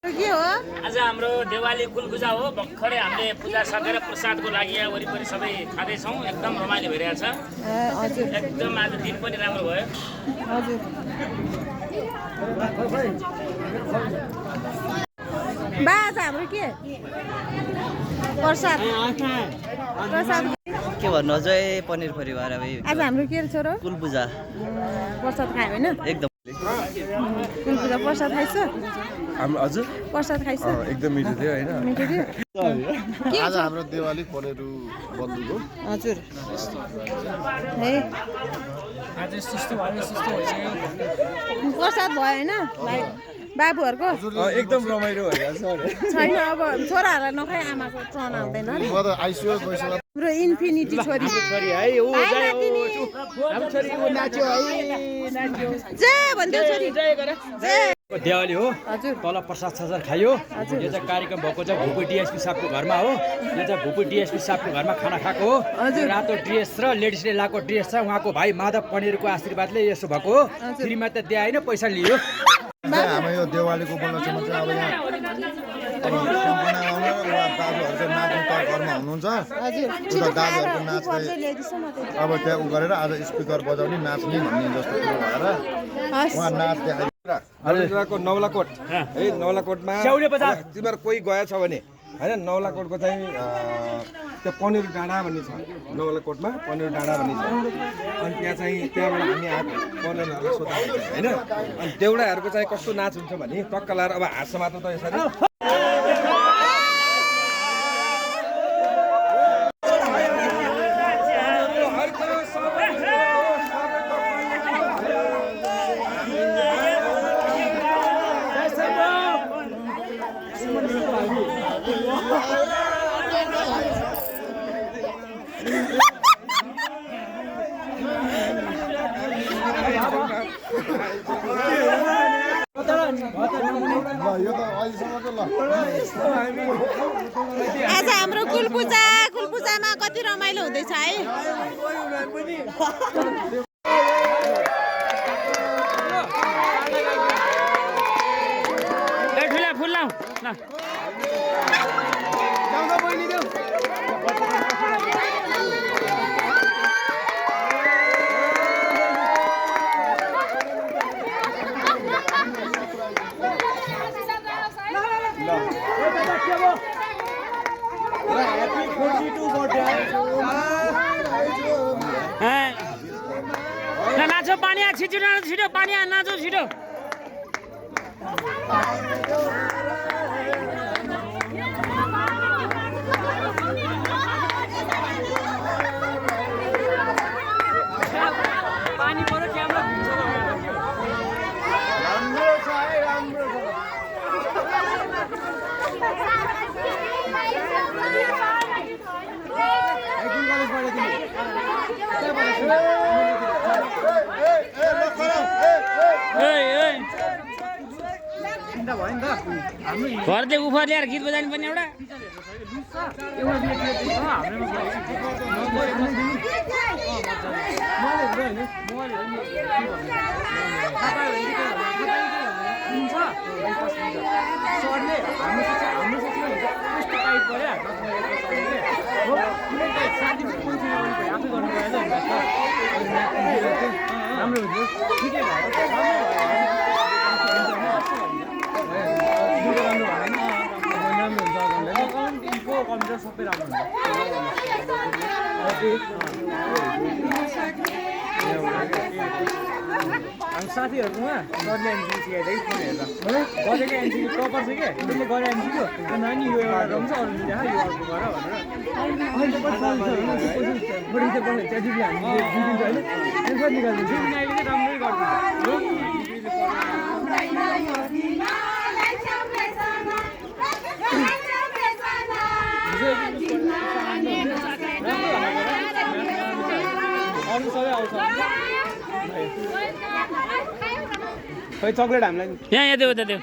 के हो आज हाम्रो देवाली कुलपूजा हो। भर्खरै हामीले पूजा सकेर प्रसादको लागि यहाँ वरिपरि सबै खाँदैछौँ। एकदम रमाइलो भइरहेछ। हजुर एकदम आज दिन पनि राम्रो भयो। हजुर बा आज हाम्रो के प्रसाद प्रसाद के भन्नु अझै पनिर परिवार अब आज हाम्रो के छ र कुलपूजा प्रसाद खायो होइन एकदम कुलपूजा प्रसाद खाइछ हाम्रो हजुर प्रसाद खाइछ एकदम मिठो थियो हैन मिठो थियो आज हाम्रो दिवाली पनेरु बन्धुको हजुर है आज सस्तो भयो सस्तो भइसक्यो। प्रसाद भयो होइन भाइ बाबुहरूको एकदम रमाइलो भइरहेछ छैन अब छोराहरूलाई नखाइ आमाको ट्रन आउँदैन म त आइसियो गइसक्यो हाम्रो इन्फिनिटी छोरी छोरी है ओ हाम्रो छोरी ओ नाच्यो है नाच्यो जय भन्दै छोरी देवाली हो हजुर तल प्रसाद ससाद खायो यो चाहिँ कार्यक्रम भएको चाहिँ भुपु डिएसपी साहबको घरमा हो। यो चाहिँ भुपु डिएसपी साहबको घरमा खाना खाएको हो। रातो ड्रेस र लेडिसले लगाएको ड्रेस छ। उहाँको भाइ माधव पनेरको आशीर्वादले यसो भएको हो। फ्रीमा त दिएन पैसा लियो। हाम्रो यो दिवालीको उपलक्ष्यमा चाहिँ अब यहाँ सम्पूर्ण आउनु उहाँ दाजुहरू चाहिँ नाच्ने घरमा हुनुहुन्छ उता दाजुहरूको नाच्दै अब त्यहाँ उ गरेर आज स्पिकर बजाउने नाच्ने भन्ने जस्तो कुरो भएर उहाँ नाच देखाइदिएको नौलाकोट है नौलाकोटमा तिमीहरू कोही गएछ भने होइन नौलाकोटको चाहिँ त्यो पनिर डाँडा भन्ने छ। नौलाकोटमा पनिर डाँडा भन्ने छ। अनि त्यहाँ चाहिँ त्यहाँबाट हामी पनिरहरूलाई सोधाएको छ होइन। अनि देउडाहरूको चाहिँ कस्तो नाच हुन्छ भने टक्क लाएर अब हाँस मात्र त यसरी आज हाम्रो कुलपूजामा कति रमाइलो हुँदैछ है। ठुला फुल लाऊ ल। नाचो पानी छिटो नाचो छिटो पानी नाचो छिटो। पानी पऱ्यो क्यामेरा राम्रो छ है राम्रो घरदेखि उफर ल्याएर गीत बजाउनु पर्ने एउटा राम्रो हुन्छ ठिकै भयो कम्प्युटर सबै राम्रो हुन्छ। हाम्रो साथीहरूकोमा गर्ने एनजिओ सिकाइदियो फोन हेर्दा गरेको एनजिओ प्रपर छ क्या त्यसले गरे एनजिओ नानी यो एउटा रङ छ अरू देखा यो अर्को गर भनेर त्यहाँदेखि हामीले दिदिन्छ होइन एन्सर निकालिदिन्छ। अहिले चाहिँ राम्रै अरू सबै आउँछ खै चक्लेट हामीलाई यहाँ देऊ त देऊ।